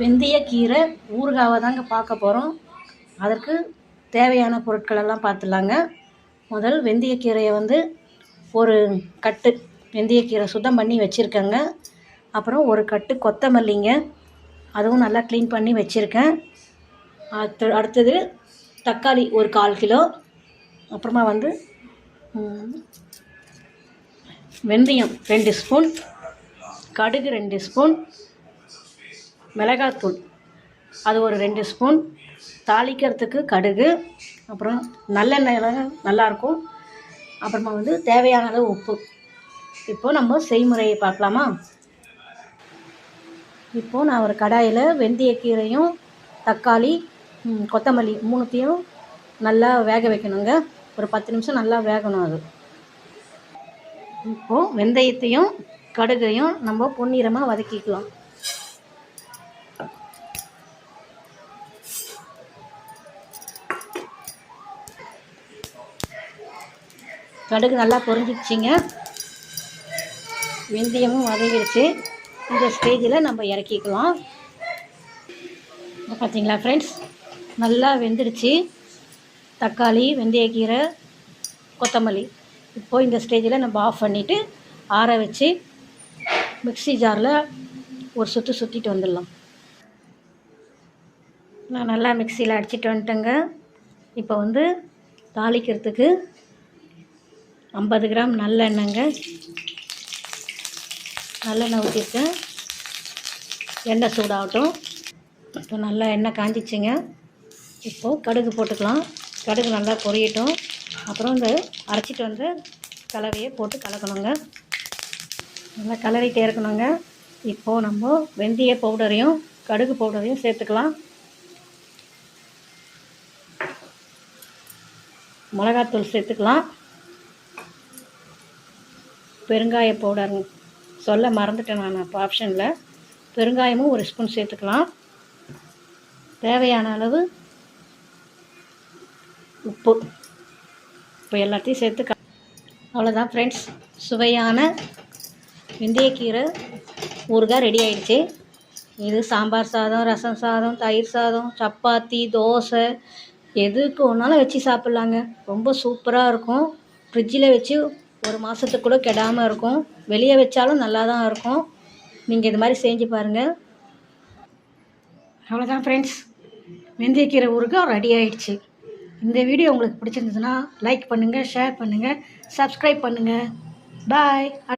வெந்தயக்கீரை ஊறுகாவை தாங்க பார்க்க போகிறோம். அதற்கு தேவையான பொருட்களெல்லாம் பார்த்துடலாங்க. முதல் வெந்தயக்கீரையை ஒரு கட்டு வெந்தயக்கீரை சுத்தம் பண்ணி வச்சுருக்கேங்க. அப்புறம் ஒரு கட்டு கொத்தமல்லிங்க, அதுவும் நல்லா க்ளீன் பண்ணி வச்சுருக்கேன். அடுத்தது தக்காளி ஒரு 1/4 கிலோ. அப்புறமா வெந்தயம் 2 ஸ்பூன், கடுகு 2 ஸ்பூன், மிளகாத்தூள் அது ஒரு 2 ஸ்பூன், தாளிக்கிறதுக்கு கடுகு, அப்புறம் நல்லெண்ணெய் நல்லாயிருக்கும். அப்புறமா தேவையான அளவு உப்பு. இப்போது நம்ம செய்முறையை பார்க்கலாமா? இப்போது நான் ஒரு கடாயில் வெந்தயக்கீரையும் தக்காளி கொத்தமல்லி 3த்தையும் நல்லா வேக வைக்கணுங்க. ஒரு 10 நிமிஷம் நல்லா வேகணும் அது. இப்போது வெந்தயத்தையும் கடுகையும் நம்ம பொன்னிறமாக வதக்கிக்கலாம். கடுகு நல்லா பொரிஞ்சிடுச்சிங்க, வெந்தயமும் வதங்கிடுச்சு. இந்த ஸ்டேஜில் நம்ம இறக்கிக்கலாம். பார்த்தீங்களா ஃப்ரெண்ட்ஸ், நல்லா வெந்துடுச்சு தக்காளி, வெந்தயக்கீரை, கொத்தமல்லி. இப்போது இந்த ஸ்டேஜில் நம்ம ஆஃப் பண்ணிவிட்டு ஆற வச்சு மிக்ஸி ஜாரில் ஒரு சுற்றிட்டு வந்துடலாம். நான் நல்லா மிக்சியில் அடிச்சிட்டு வந்துட்டேங்க. இப்போ தாளிக்கிறதுக்கு 50 கிராம் நல்லெண்ணெய்ங்க. நல்லெண்ணெய் ஊற்றிருக்கேன். எண்ணெய் சூடாகட்டும். இப்போ நல்லா எண்ணெய் காஞ்சிச்சுங்க. இப்போது கடுகு போட்டுக்கலாம். கடுகு நல்லா பொரியட்டும். அப்புறம் இந்த அரைச்சிட்டு வந்த கலவையை போட்டு கலக்கணுங்க. நல்லா கலரிட்டே இருக்கணுங்க. இப்போது நம்ம வெந்தய பவுடரையும் கடுகு பவுடரையும் சேர்த்துக்கலாம். மிளகாத்தூள் சேர்த்துக்கலாம். பெருங்காய பவுடர் சொல்ல மறந்துட்டேன் நான் இப்போ ஆப்ஷனில். பெருங்காயமும் 1 ஸ்பூன் சேர்த்துக்கலாம். தேவையான அளவு உப்பு. இப்போ எல்லாத்தையும் சேர்த்து அவ்வளோதான் ஃப்ரெண்ட்ஸ், சுவையான வெந்தயக்கீரை ஊறுகாய் ரெடி ஆகிடுச்சு. இது சாம்பார் சாதம், ரசம் சாதம், தயிர் சாதம், சப்பாத்தி, தோசை எதுக்கு ஒன்றாலும் வச்சு சாப்பிட்லாங்க. ரொம்ப சூப்பராக இருக்கும். ஃப்ரிட்ஜில் வச்சு 1 மாதத்துக்கு கூட கெடாமல் இருக்கும். வெளியே வச்சாலும் நல்லா தான் இருக்கும். நீங்கள் இது மாதிரி செஞ்சு பாருங்கள். அவ்வளோதான் ஃப்ரெண்ட்ஸ், வெந்தயக்கீரை ஊறுகாய் ரெடி ஆகிடுச்சு. இந்த வீடியோ உங்களுக்கு பிடிச்சிருந்ததுன்னா லைக் பண்ணுங்கள், ஷேர் பண்ணுங்கள், சப்ஸ்கிரைப் பண்ணுங்கள். பாய்.